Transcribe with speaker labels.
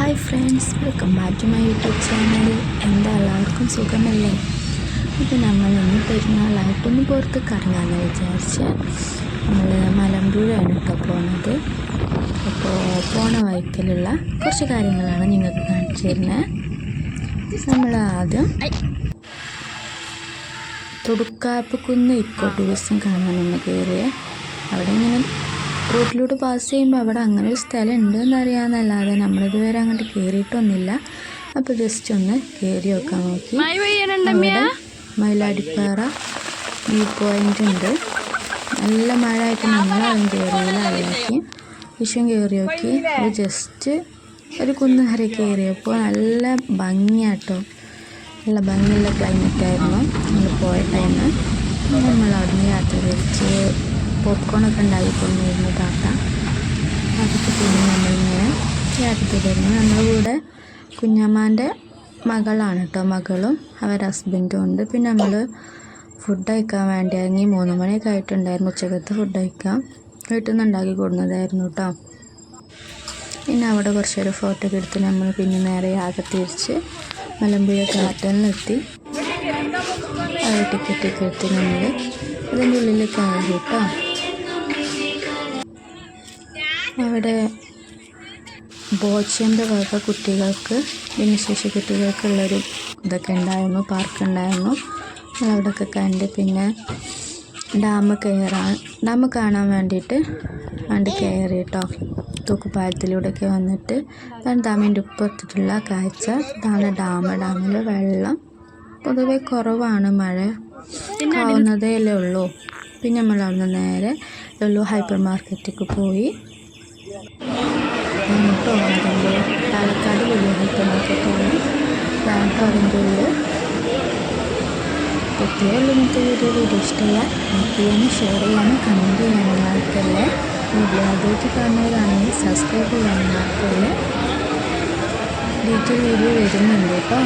Speaker 1: Hi friends, welcome back to my YouTube channel. എന്താ എല്ലാവർക്കും സുഖമല്ലേ? ഇപ്പോൾ നമ്മളിന്ന് പെരുന്നാളായിട്ടൊന്ന് പുറത്ത് കറങ്ങാമെന്ന് വിചാരിച്ച് നമ്മൾ മലമ്പുഴയാണ് കേട്ടോ പോകുന്നത്. അപ്പോൾ പോണ വഴിക്കലുള്ള കുറച്ച് കാര്യങ്ങളാണ് നിങ്ങൾക്ക് കാണിച്ചു തരുന്നത്. നമ്മൾ ആദ്യം തൊടുക്കാപ്പുകുന്ന് ഇക്കോ ടൂറിസം കാണാനൊന്ന് കയറിയ അവിടെ ഇങ്ങനെ റോഡിലൂടെ പാസ് ചെയ്യുമ്പോൾ അവിടെ അങ്ങനെ ഒരു സ്ഥലം ഉണ്ടെന്ന് അറിയാമെന്നല്ലാതെ നമ്മളിതുവരെ അങ്ങോട്ട് കയറിയിട്ടൊന്നുമില്ല. അപ്പോൾ ജസ്റ്റ് ഒന്ന് കയറി വെക്കാൻ നോക്കി. അവിടെ മയിലാടിപ്പാറ വ്യൂ പോയിൻ്റ് ഉണ്ട്. നല്ല മഴ ആയിട്ട് നമ്മളാരും കയറിയില്ല. അതിലേക്ക് വിഷം കയറി നോക്കി. അത് ജസ്റ്റ് ഒരു കുന്ന് വരെ കയറിയപ്പോൾ നല്ല ഭംഗിയാട്ടോ, നല്ല ഭംഗിയുള്ള ക്ലൈമറ്റായിരുന്നു നമ്മൾ പോയ ടൈം. നമ്മൾ അവിടുന്ന് യാത്ര തിരിച്ച് പോപ്കോണൊക്കെ ഉണ്ടാക്കിക്കൊണ്ടിരുന്നു താത്ത. അതൊക്കെ പിന്നെ നമ്മളിങ്ങനെ യാത്ര തുടർന്നു. നമ്മുടെ കൂടെ കുഞ്ഞമ്മാൻ്റെ മകളാണ് കേട്ടോ, മകളും അവർ ഹസ്ബൻഡും ഉണ്ട്. പിന്നെ നമ്മൾ ഫുഡ് കഴിക്കാൻ വേണ്ടി ഇറങ്ങി. 3 മണിയൊക്കെ ആയിട്ടുണ്ടായിരുന്നു ഉച്ചക്കത്തെ ഫുഡ് കഴിക്കാൻ. വീട്ടിൽ നിന്ന് ഉണ്ടാക്കി കൊടുക്കുന്നതായിരുന്നു കേട്ടോ. പിന്നെ അവിടെ കുറച്ച് നേരം ഫോട്ടോ ഒക്കെ എടുത്ത് നമ്മൾ പിന്നെ നേരെ യാത്ര തിരിച്ച് മലമ്പുഴ ഗാർഡനിലെത്തി. അവിടെ ടിക്കറ്റൊക്കെ എടുത്ത് നമ്മൾ അതിൻ്റെ ഉള്ളിലേക്ക് കയറി കേട്ടോ. അവിടെ ബോച്ചൻ്റെ വക കുട്ടികൾക്ക്, ഭിന്നശേഷി കുട്ടികൾക്കുള്ളൊരു ഇതൊക്കെ ഉണ്ടായിരുന്നു, പാർക്ക് ഉണ്ടായിരുന്നു. അവിടെയൊക്കെ കണ്ട് പിന്നെ ഡാം കാണാൻ വേണ്ടിയിട്ട് വണ്ടി കയറി കേട്ടോ. തൂക്കുപാലത്തിലൂടെയൊക്കെ വന്നിട്ട് ഡാമിൻ്റെ ഉപ്പത്തിട്ടുള്ള കാഴ്ച ഇതാണ്. ഡാമിൽ വെള്ളം പൊതുവെ കുറവാണ്, മഴ ആവുന്നതേ ഉള്ളൂ. പിന്നെ നമ്മൾ അവിടുന്ന് നേരെ ലുലു ഹൈപ്പർ മാർക്കറ്റിലേക്ക് പോയി. കേട്ടോ അതിൻ്റെ പാലക്കാട് ലുലു ഹൈപ്പർ മാർക്കറ്റാണ്. അതിൻ്റെ ഉള്ളിൽ എത്തിയുള്ളൂ. ഇന്നത്തെ വീഡിയോ ഇഷ്ടമല്ല ലൈക്ക് ചെയ്യാനും ഷെയർ ചെയ്യാനും കമൻറ്റ് ചെയ്യാനും മറക്കല്ലേ. വീഡിയോ ആദ്യമായിട്ട് കാണുന്നവരാണെങ്കിൽ സബ്സ്ക്രൈബ് ചെയ്യാനും മറക്കല്ലേ. ഡീറ്റെയിൽ വീഡിയോ വരുന്നുണ്ട് കേട്ടോ.